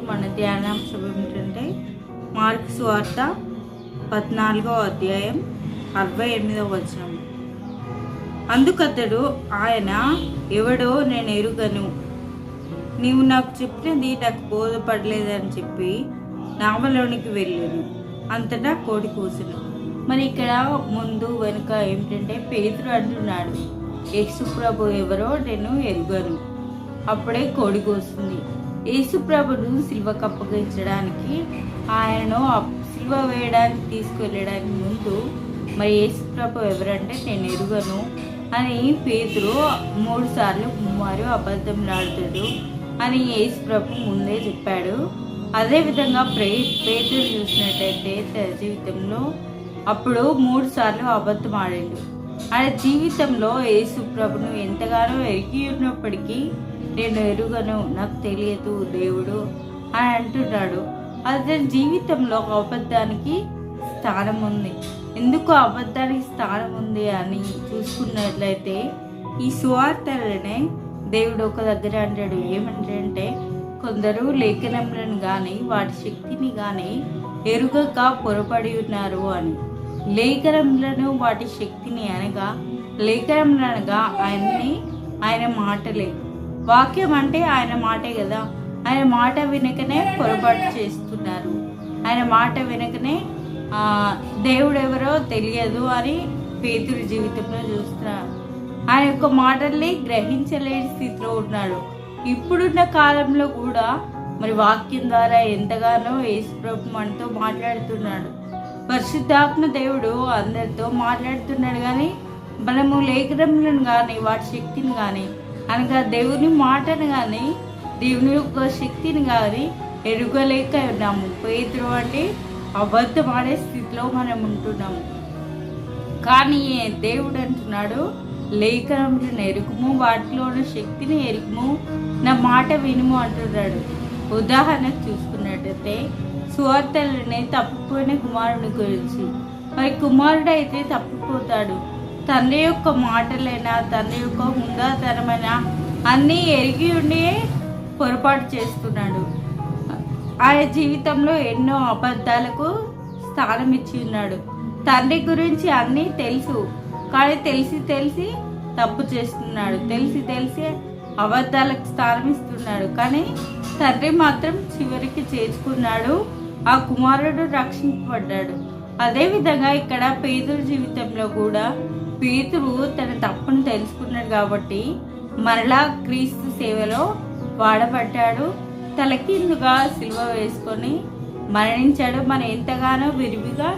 మన ధ్యానాంశం ఏమిటంటే మార్కు సువార్త 14వ అధ్యాయం 68వ వచనం. అందుకతడు, ఆయన ఎవడో నేను ఎరుగను, నీవు నాకు చెప్పినది నాకు బోధపడలేదని చెప్పి నావలోనికి వెళ్ళాను. అంతటా కోడి కూసును. మరి ఇక్కడ ముందు వెనుక ఏమిటంటే పేతురు అంటున్నాడు, యేసుప్రభు ఎవరో నేను ఎరుగను. అప్పుడే కోడి కూస్తుంది. యేసుప్రభును సిలువకు అప్పగించడానికి, ఆయనను సిలువ వేయడానికి తీసుకువెళ్ళడానికి ముందు మరి యేసుప్రభు ఎవరంటే నేను ఎరుగను అని పేతురు 3 సార్లు మరియు అబద్ధంలాడుతాడు అని యేసుప్రభు ముందే చెప్పాడు. అదేవిధంగా పేతురు చూసినట్టయితే తన జీవితంలో అప్పుడు 3 సార్లు అబద్ధం ఆడాడు. ఆయన జీవితంలో యేసుప్రభును ఎంతగానో ఎరిగి ఉన్నప్పటికీ నేను ఎరుగను, నాకు తెలియదు దేవుడు అని అంటున్నాడు. అతని జీవితంలో అబద్ధానికి స్థానం ఉంది. ఎందుకు అబద్ధానికి స్థానం ఉంది అని చూసుకున్నట్లయితే ఈ సువార్తలనే దేవుడు ఒక దగ్గర అంటాడు. ఏమంటే కొందరు లేఖనములను కానీ వాటి శక్తిని కానీ ఎరుగక పొరపడి ఉన్నారు అని. లేఖనములను వాటి శక్తిని అనగా లేఖనములు అనగా ఆయన మాటలే. వాక్యం అంటే ఆయన మాటే కదా. ఆయన మాట వినకనే పొరపాటు చేస్తున్నారు. ఆయన మాట వినకనే దేవుడు ఎవరో తెలియదు అని పేతురు జీవితంలో చూస్తున్నారు. ఆయన యొక్క మాటల్ని గ్రహించలేని స్థితిలో ఉన్నాడు. ఇప్పుడున్న కాలంలో కూడా మరి వాక్యం ద్వారా ఎంతగానో యేసుప్రభు మనతో మాట్లాడుతున్నాడు. పరిశుద్ధాత్మ దేవుడు అందరితో మాట్లాడుతున్నాడు. కానీ మనము లేఖనములను కానీ వాటి శక్తిని కానీ అనగా దేవుని మాటను కానీ దేవుని యొక్క శక్తిని కానీ ఎరుగలేక ఉన్నాము. పేతురు అంటే అబద్ధం ఆడే స్థితిలో మనం ఉంటున్నాము. కానీ దేవుడు అంటున్నాడు, లేఖనములను ఎరుగుము, వాటిలో ఉన్న శక్తిని ఎరుగుము, నా మాట వినుము అంటున్నాడు. ఉదాహరణకు చూసుకున్నట్టయితే సువార్తలనే తప్పిపోయిన కుమారుని గురించి. మరి కుమారుడు అయితే తప్పిపోతాడు. తండ్రి యొక్క మాటలైనా తండ్రి యొక్క హుందాతనమైన అన్నీ ఎరిగి ఉండి పొరపాటు చేస్తున్నాడు. ఆయన జీవితంలో ఎన్నో అబద్ధాలకు స్థానం ఇచ్చి ఉన్నాడు. తండ్రి గురించి అన్నీ తెలుసు, కానీ తెలిసి తప్పు చేస్తున్నాడు. తెలిసి అబద్ధాలకు స్థానం ఇస్తున్నాడు. కానీ తండ్రి మాత్రం చివరికి చేర్చుకున్నాడు. ఆ కుమారుడు రక్షింపబడ్డాడు. అదేవిధంగా ఇక్కడ పేతురు జీవితంలో కూడా పేతురు తన తప్పును తెలుసుకున్నాడు కాబట్టి మరలా క్రీస్తు సేవలో వాడబడ్డాడు. తలకిందుగా సిలువ వేసుకొని మరణించాడు. మనం ఎంతగానో విరివిగా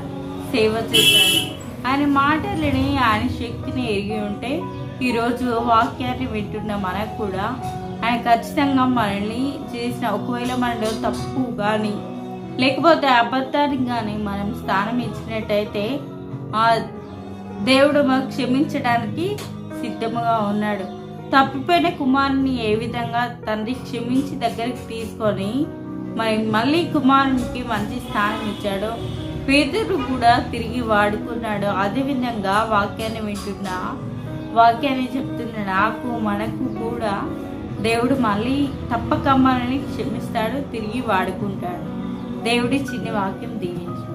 సేవ చేశాడు. ఆయన మాటలని ఆయన శక్తిని ఎరిగి ఉంటే ఈరోజు వాక్యాన్ని వింటున్న మనకు కూడా ఆయన ఖచ్చితంగా మనల్ని చేసిన ఒకవేళ మనలో తప్పు కానీ లేకపోతే అబద్ధానికి కానీ మనం స్థానం ఇచ్చినట్టయితే ఆ దేవుడు మాకు క్షమించడానికి సిద్ధముగా ఉన్నాడు. తప్పిపోయిన కుమారుని ఏ విధంగా తండ్రి క్షమించి దగ్గరికి తీసుకొని మళ్ళీ కుమారునికి మంచి స్థానం ఇచ్చాడో పేతురు కూడా తిరిగి వాడుకున్నాడు. అదేవిధంగా వాక్యాన్ని వింటున్నా వాక్యాన్ని చెప్తున్న నాకు మనకు కూడా దేవుడు మళ్ళీ తప్పక మనల్ని క్షమిస్తాడు, తిరిగి వాడుకుంటాడు. దేవుడి చిన్న వాక్యం దీవించు.